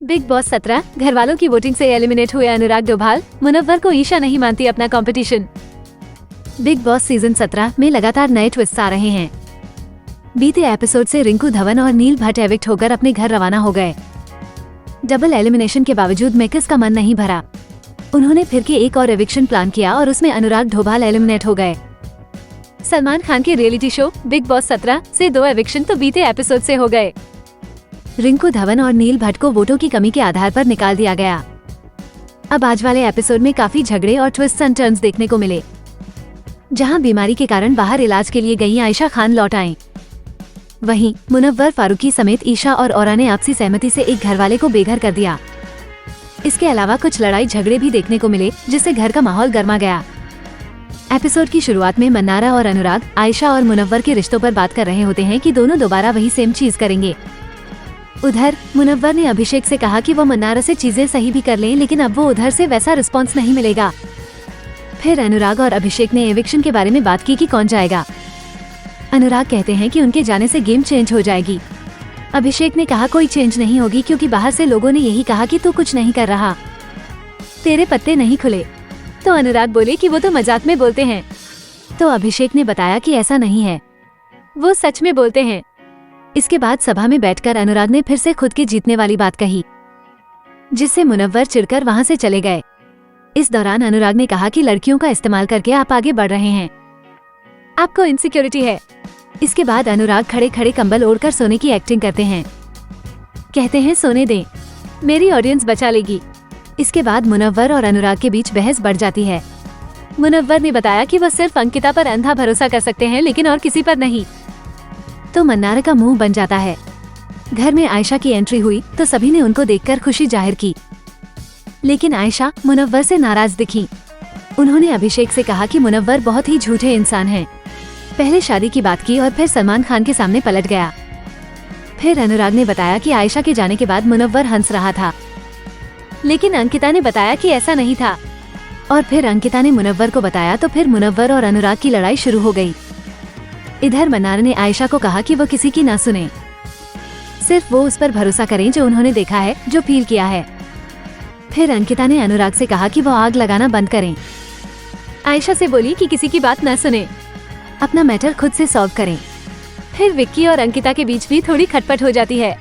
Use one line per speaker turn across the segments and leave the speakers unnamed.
Big boss 17 घर वालों की वोटिंग से एलिमिनेट हुए अनुराग डोभाल। मुनव्वर को ईशा नहीं मानती अपना कंपटीशन। बिग बॉस सीजन 17 में लगातार नए ट्विस्ट आ रहे हैं। बीते एपिसोड से रिंकू धवन और नील भट्ट एविक्ट होकर अपने घर रवाना हो गए। डबल एलिमिनेशन के बावजूद मेकर्स का मन नहीं भरा। उन्होंने फिर के एक और एविक्शन प्लान किया और उसमें अनुराग डोभाल एलिमिनेट हो गए। सलमान खान के रियलिटी शो बिग बॉस 17 से 2 एविक्शन तो बीते एपिसोड से हो गए। रिंकू धवन और नील भट्ट को वोटों की कमी के आधार पर निकाल दिया गया। अब आज वाले एपिसोड में काफी झगड़े और ट्विस्ट एंड टर्न्स देखने को मिले। जहां बीमारी के कारण बाहर इलाज के लिए गई आयशा खान लौट आईं। वहीं मुनव्वर फारूकी समेत ईशा और औरा ने आपसी सहमति से एक घरवाले को बेघर कर दिया। इसके अलावा कुछ लड़ाई झगड़े भी देखने को मिले, जिससे घर का माहौल गर्मा गया। एपिसोड की शुरुआत में मन्नारा और अनुराग आयशा और मुनव्वर के रिश्तों पर बात कर रहे होते हैं कि दोनों दोबारा वही सेम चीज करेंगे। उधर मुनव्वर ने अभिषेक से कहा कि वो मन्नारा से चीजें सही भी कर लें, लेकिन अब वो उधर से वैसा रिस्पॉन्स नहीं मिलेगा। फिर अनुराग और अभिषेक ने एविक्शन के बारे में बात की कि कौन जाएगा। अनुराग कहते हैं कि उनके जाने से गेम चेंज हो जाएगी। अभिषेक ने कहा कोई चेंज नहीं होगी, क्योंकि बाहर से लोगों ने यही कहा कि तू कुछ नहीं कर रहा, तेरे पत्ते नहीं खुले। तो अनुराग बोले कि वो तो मजाक में बोलते हैं। तो अभिषेक ने बताया कि ऐसा नहीं है, वो सच में बोलते हैं। इसके बाद सभा में बैठकर अनुराग ने फिर से खुद के जीतने वाली बात कही, जिससे मुनव्वर चिढ़कर वहां से चले गए। इस दौरान अनुराग ने कहा कि लड़कियों का इस्तेमाल करके आप आगे बढ़ रहे हैं, आपको इनसिक्योरिटी है। इसके बाद अनुराग खड़े खड़े कंबल ओढ़कर सोने की एक्टिंग करते हैं। कहते हैं सोने दें, मेरी ऑडियंस बचा लेगी। इसके बाद मुनव्वर और अनुराग के बीच बहस बढ़ जाती है। मुनव्वर ने बताया कि वह सिर्फ अंकिता पर अंधा भरोसा कर सकते हैं, लेकिन और किसी पर नहीं। तो मन्नारा का मुंह बन जाता है। घर में आयशा की एंट्री हुई तो सभी ने उनको देखकर खुशी जाहिर की, लेकिन आयशा मुनव्वर से नाराज दिखी। उन्होंने अभिषेक से कहा कि मुनव्वर बहुत ही झूठे इंसान हैं। पहले शादी की बात की और फिर सलमान खान के सामने पलट गया। फिर अनुराग ने बताया कि आयशा के जाने के बाद मुनव्वर हंस रहा था, लेकिन अंकिता ने बताया कि ऐसा नहीं था। और फिर अंकिता ने मुनव्वर को बताया, तो फिर मुनव्वर और अनुराग की लड़ाई शुरू हो गई। इधर मन्नारा ने आयशा को कहा कि वो किसी की ना सुने, सिर्फ वो उस पर भरोसा करें जो उन्होंने देखा है, जो फील किया है। फिर अंकिता ने अनुराग से कहा कि वो आग लगाना बंद करें। आयशा से बोली कि किसी की बात ना सुने, अपना मैटर खुद से सॉल्व करें। फिर विक्की और अंकिता के बीच भी थोड़ी खटपट हो जाती है।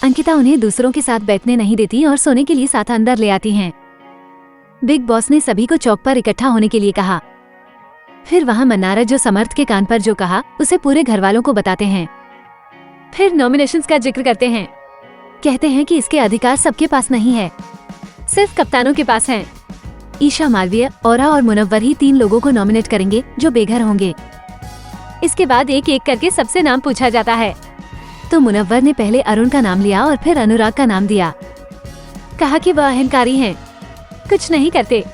अंकिता उन्हें दूसरों के साथ बैठने नहीं देती और सोने के लिए साथ अंदर ले आती हैं। बिग बॉस ने सभी को चौक पर इकट्ठा होने के लिए कहा। फिर वहाँ मन्नारा जो समर्थ के कान पर जो कहा उसे पूरे घर वालों को बताते हैं। फिर नॉमिनेशंस का जिक्र करते हैं। कहते हैं कि इसके अधिकार सबके पास नहीं है, सिर्फ कप्तानों के पास हैं। ईशा, मालवीय, औरा और मुनव्वर ही 3 लोगों को नॉमिनेट करेंगे जो बेघर होंगे। इसके बाद एक एक करके सबसे नाम पूछा जाता है। तो मुनव्वर ने पहले अरुण का नाम लिया और फिर अनुराग का नाम दिया। कहा कि वह अहंकारी हैं, कुछ नहीं करते,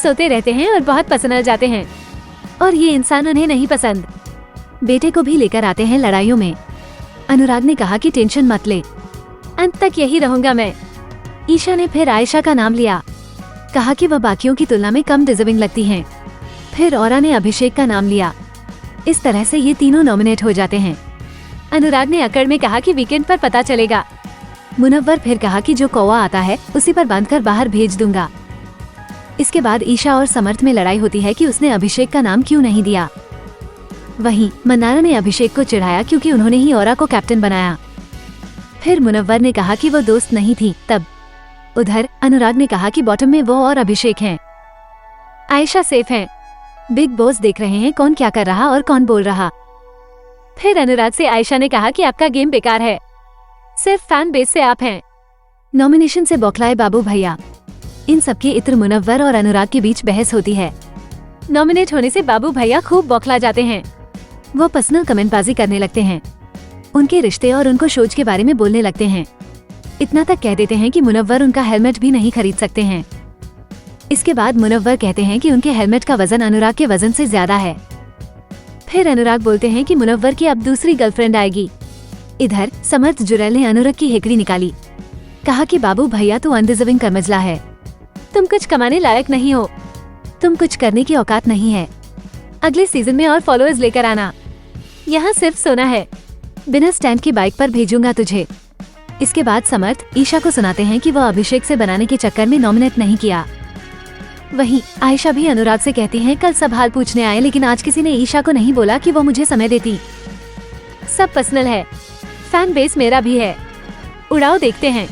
सोते रहते हैं और बहुत पसंद जाते हैं, और ये इंसान उन्हें नहीं पसंद। बेटे को भी लेकर आते हैं लड़ाइयों में। अनुराग ने कहा कि टेंशन मत ले, अंत तक यही रहूंगा मैं। ईशा ने फिर आयशा का नाम लिया, कहा कि वह बाकियों की तुलना में कम डिजर्विंग लगती हैं। फिर औरा ने अभिषेक का नाम लिया। इस तरह से ये तीनों नॉमिनेट हो जाते हैं। अनुराग ने अकड़ में कहा कि वीकेंड पर पता चलेगा। मुनव्वर फिर कहा कि जो कौवा आता है उसी पर बांधकर बाहर भेज दूंगा। इसके बाद ईशा और समर्थ में लड़ाई होती है कि उसने अभिषेक का नाम क्यों नहीं दिया। वहीं मन्नारा ने अभिषेक को चिढ़ाया क्योंकि उन्होंने ही औरा को कैप्टन बनाया। फिर मुनव्वर ने कहा कि वो दोस्त नहीं थी तब। उधर अनुराग ने कहा कि बॉटम में वो और अभिषेक हैं, आयशा सेफ हैं। बिग बॉस देख रहे हैं कौन क्या कर रहा और कौन बोल रहा। फिर अनुराग से आयशा ने कहा कि आपका गेम बेकार है, सिर्फ फैन बेस से आप हैं। नॉमिनेशन से बौखलाए बाबू भैया। इन सबके इत्र मुनव्वर और अनुराग के बीच बहस होती है। नॉमिनेट होने से बाबू भैया खूब बौखला जाते हैं। वो पर्सनल कमेंटबाजी करने लगते हैं, उनके रिश्ते और उनको शोज के बारे में बोलने लगते हैं। इतना तक कह देते हैं कि मुनव्वर उनका हेलमेट भी नहीं खरीद सकते हैं। इसके बाद मुनव्वर कहते हैं कि उनके हेलमेट का वजन अनुराग के वजन से ज्यादा है। फिर अनुराग बोलते हैं कि मुनव्वर की अब दूसरी गर्लफ्रेंड आएगी। इधर समर्थ जुरैल ने अनुराग की हेकड़ी निकाली, कहा कि बाबू भैया तू अनडिजर्विंग कर्मजला है, तुम कुछ कमाने लायक नहीं हो, तुम कुछ करने की औकात नहीं है। अगले सीजन में और फॉलोअर्स लेकर आना, यहाँ सिर्फ सोना है, बिना स्टैंड की बाइक पर भेजूंगा तुझे। इसके बाद समर्थ ईशा को सुनाते हैं कि वह अभिषेक से बनाने के चक्कर में नॉमिनेट नहीं किया। वहीं आयशा भी अनुराग से कहती हैं कल सब हाल पूछने आए, लेकिन आज किसी ने ईशा को नहीं बोला कि वो मुझे समय देती। सब पर्सनल है, फैन बेस मेरा भी है, उड़ाओ देखते हैं।